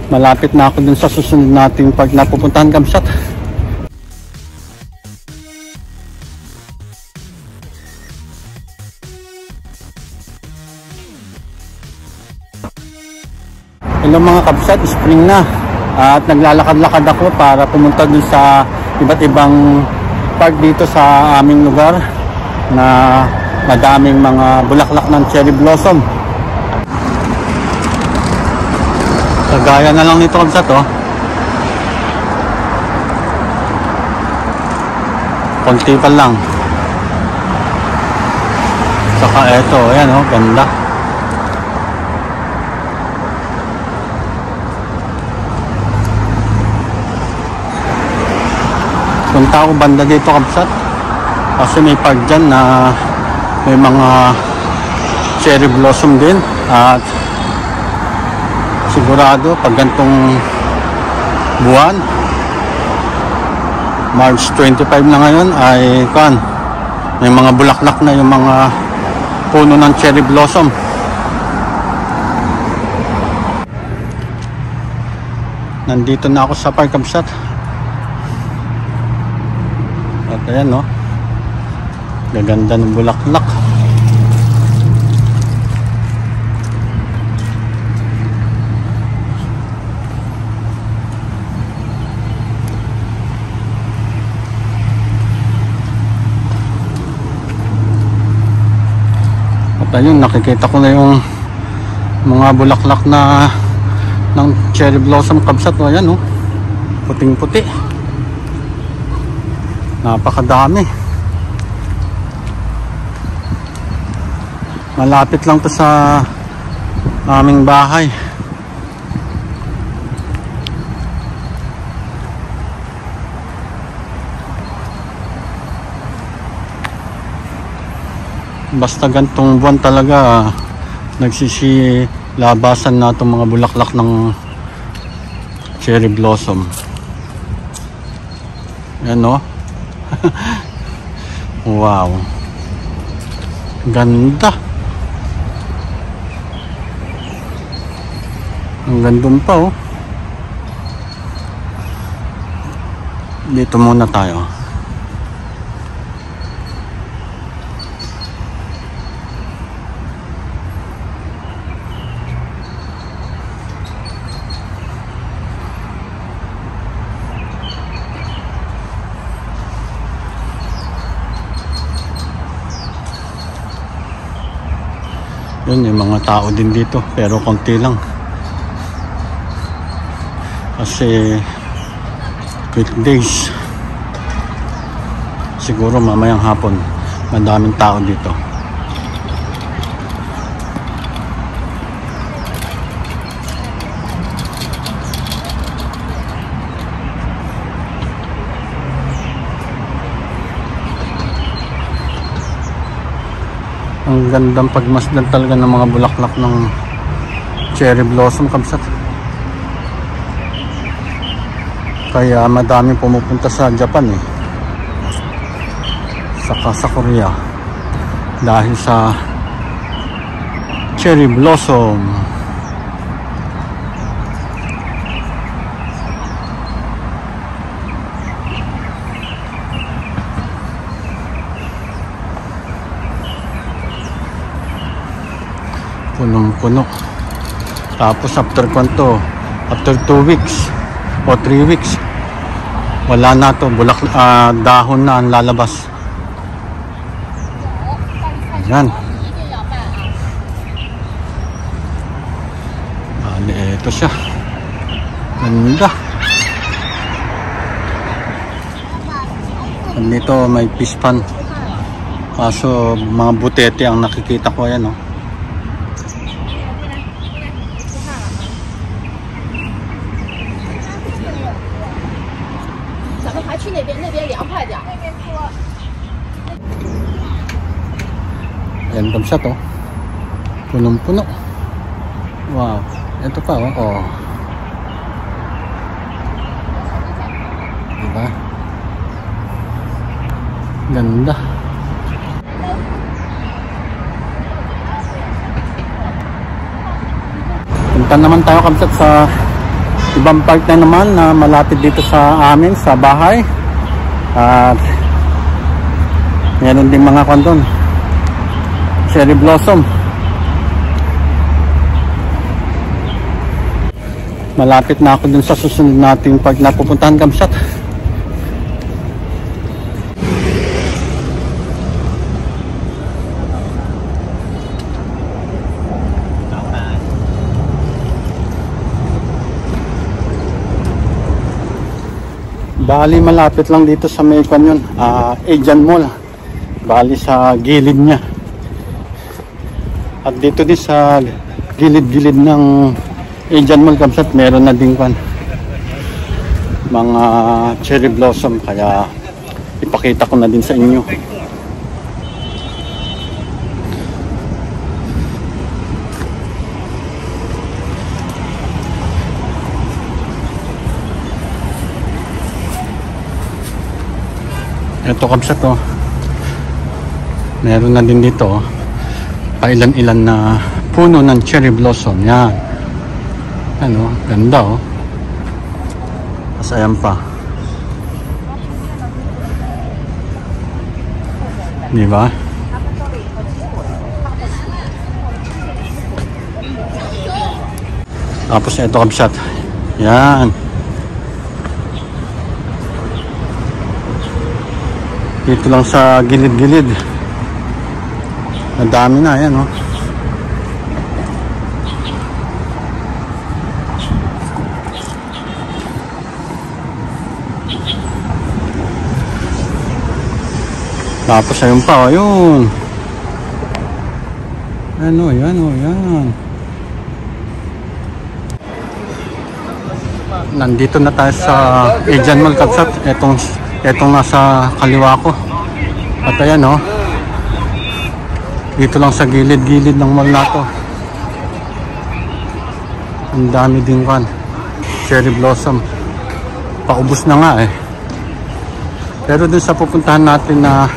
Malapit na ako dun sa susunod nating pag napupuntahan Kamsat. Hello mga Kamsat, spring na at naglalakad-lakad ako para pumunta dun sa iba't ibang park dito sa aming lugar na madaming mga bulaklak ng cherry blossom. Kagaya na lang nito Kamsat, oh. Konti pa lang. Saka eto, ayan, oh, ganda. Punta ako banda dito Kamsat kasi may park dyan na may mga cherry blossom din at sigurado pag gantong buwan, March 25 na ngayon, ay may mga bulaklak na yung mga puno ng cherry blossom. Nandito na ako sa park Kamsat at ayan, no, gaganda ng bulaklak. Ayun, nakikita ko na yung mga bulaklak na ng cherry blossom Kamsat. O ayan, oh, puting puti, napakadami. Malapit lang to sa aming bahay. Basta gantong buwan talaga nagsisilabasan na itong mga bulaklak ng cherry blossom. Ayan, no? Wow, ganda. Ang gandun pa, oh. Dito muna tayo. Yun, yung mga tao din dito pero konti lang kasi weekdays. Siguro mamayang hapon madaming tao dito. Ang gandang pagmasdan talaga ng mga bulaklak ng cherry blossom Kamsat. Kaya madami pumupunta sa Japan, eh, saka sa Korea dahil sa cherry blossom. Punong-puno. Tapos after 2 weeks o 3 weeks, wala na to, dahon na ang lalabas. Ayan. Ito siya. Ganda. Dito may fish pan. Kaso mga butete ang nakikita ko. Ayan, oh. Ayan Kamsat, oh. Punong-puno. Wow. Ito pa, oh. Oh. Diba? Ganda. Punta naman tayo Kamsat sa ibang park na naman na malapit dito sa amin sa bahay. At meron din mga kondon, cherry blossom. Malapit na ako dun sa susunod nating park na pupuntahan, Kamsat. Bali malapit lang dito sa may kanyon, Asian Mall. Bali sa gilid niya. At dito din sa gilid-gilid ng Asian Mall, Kamsat, meron na din mga cherry blossom, kaya ipakita ko na din sa inyo. Ito, Kamsat, oh. Meron na din dito, oh, pailan-ilan na puno ng cherry blossom. Yan. Ano, ganda, oh. Tapos ayan pa. Diba? Tapos ito, Kamsat. Yan. Dito lang sa gilid-gilid. Ang dami na, yan, oh. Tapos ayun pa, ayun. Ano, yan, oh, yan. Nandito na tayo sa Asian Mall, Kamsat. Etong nasa kaliwa ko. At ayan, oh. Dito lang sa gilid-gilid ng mall na to. Ang dami din kan. Cherry blossom. Paubos na nga, eh. Pero dun sa pupuntahan natin na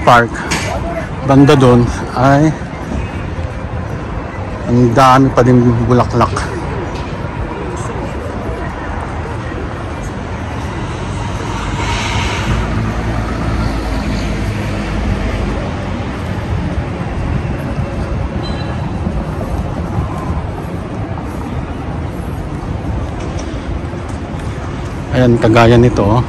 park, banda doon, ay ang dami pa din bulaklak. Ayan, kagaya nito, oh.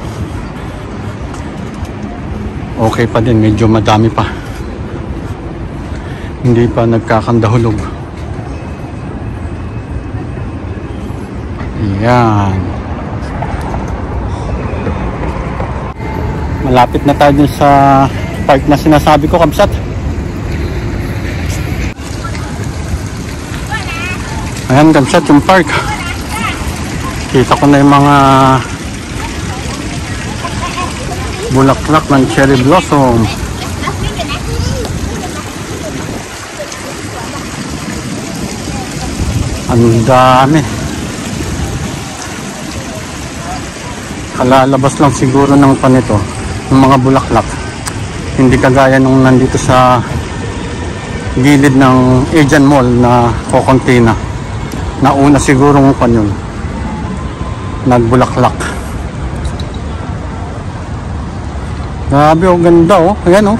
Okay pa din, medyo madami pa. Hindi pa nagkakandahulog. Ayan. Malapit na tayo dun sa park na sinasabi ko, Kamsat. Ayan, Kamsat, yung park. Kita ko na yung mga bulaklak ng cherry blossom. Ang dami. Kalalabas lang siguro ng panito, ng mga bulaklak. Hindi kagaya nung nandito sa gilid ng Asian Mall na kokontina. Nauna siguro ng panyon. Nagbulaklak. Grabe, oh, ganda, oh. Ayan, oh.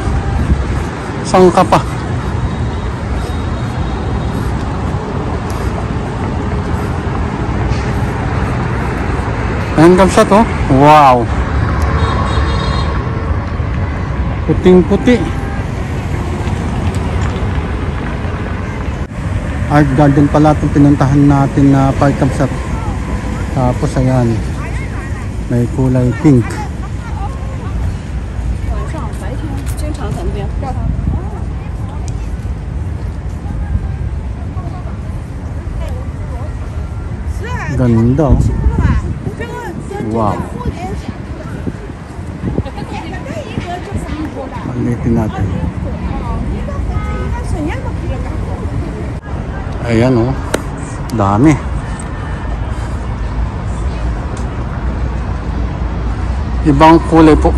Sangka pa. Ayan, Kamsat, oh. Wow. Puting-puti. Art garden pala itong pinuntahan natin na park, Kamsat. Tapos, ayan. May kulay pink. Ganda, oh. Wow. Palitin natin. Ayan, oh. Dami. Ibang kulay po,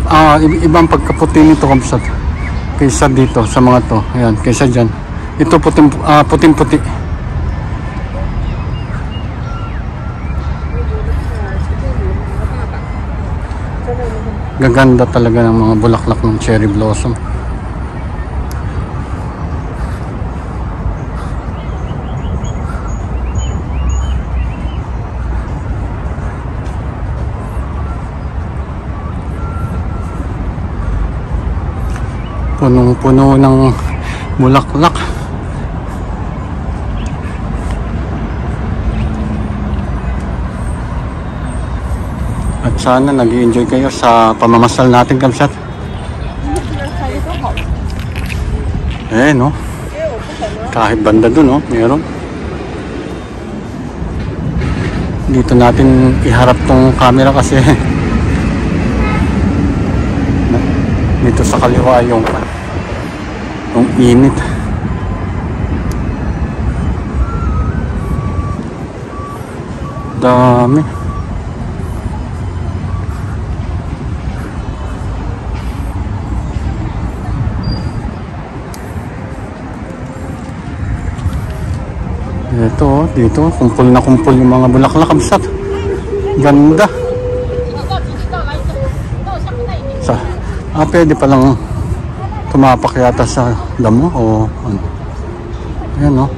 ibang pagkaputi nito, Kamsat, kaysa dito sa mga to. Ayan, kaysa dyan. Ito puting-puti. Gaganda talaga ng mga bulaklak ng cherry blossom. Punong-puno ng bulaklak. At sana nag-i-enjoy kayo sa pamamasal natin, Kamsat. No? Kahit banda dun, no? Meron. Dito natin iharap tong camera kasi dito sa kaliwa yung init. Dami. Dito, kumpul na kumpul yung mga bulaklak, Kamsat. Ganda. Pwede palang tumapak yata sa damo o ano. Ayan, no?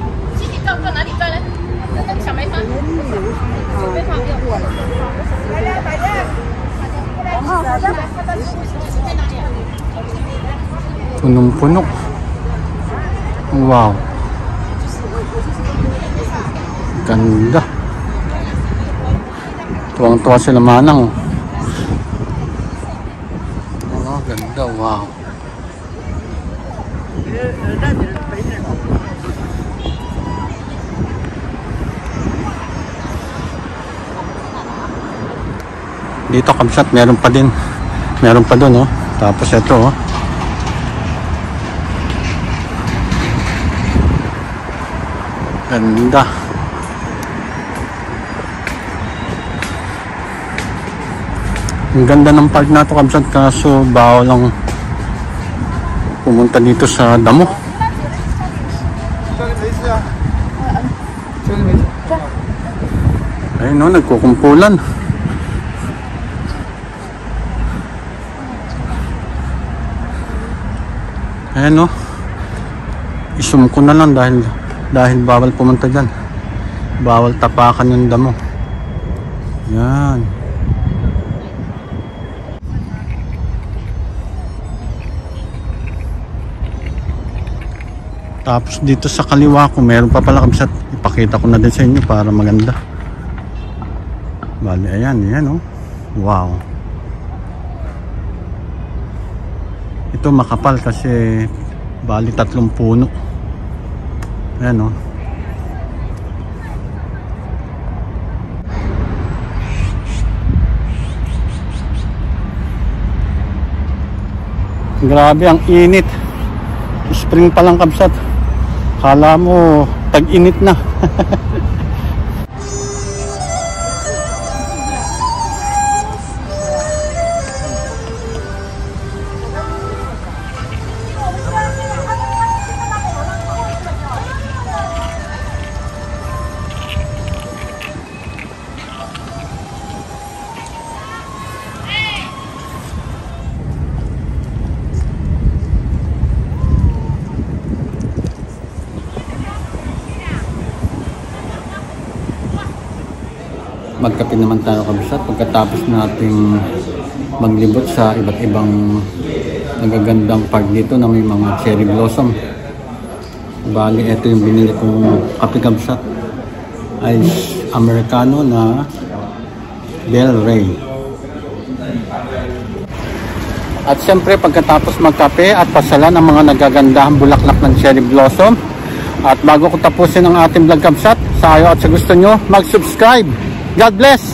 Punong-puno. Wow. Ganda. Tuwang-tuwa sila manang. Ganda, wow. Dito, Kamsat, meron pa din. Meron pa doon, oh. Tapos ito, oh. Ganda. Ang ganda ng park na ito, Kamsat, kaso bawal lang pumunta dito sa damo. Ayun, no, nagkukumpulan. Ayan, no, isum ko na lang dahil bawal pumunta dyan. Bawal tapakan yung damo. Yan. Tapos dito sa kaliwa ko meron pa pala, Kamsat. Ipakita ko na din sa inyo para maganda. Bali, ayan, oh. Wow. Ito makapal kasi bali 3 puno. Ayan, oh. Grabe ang init. Spring pa lang, Kamsat. Kala mo tag-init na. Magkape naman tayo, Kamsat, pagkatapos nating maglibot sa iba't ibang nagagandang park dito na may mga cherry blossom. Bali, ito yung binili kong kape, Kamsat. Ice Americano na Del Rey. At siyempre, pagkatapos magkape at pasalan ang mga nagagandahang bulaklak ng cherry blossom. At bago ko tapusin ang ating vlog, Kamsat, sa ayaw at sa gusto nyo, mag-subscribe. God bless!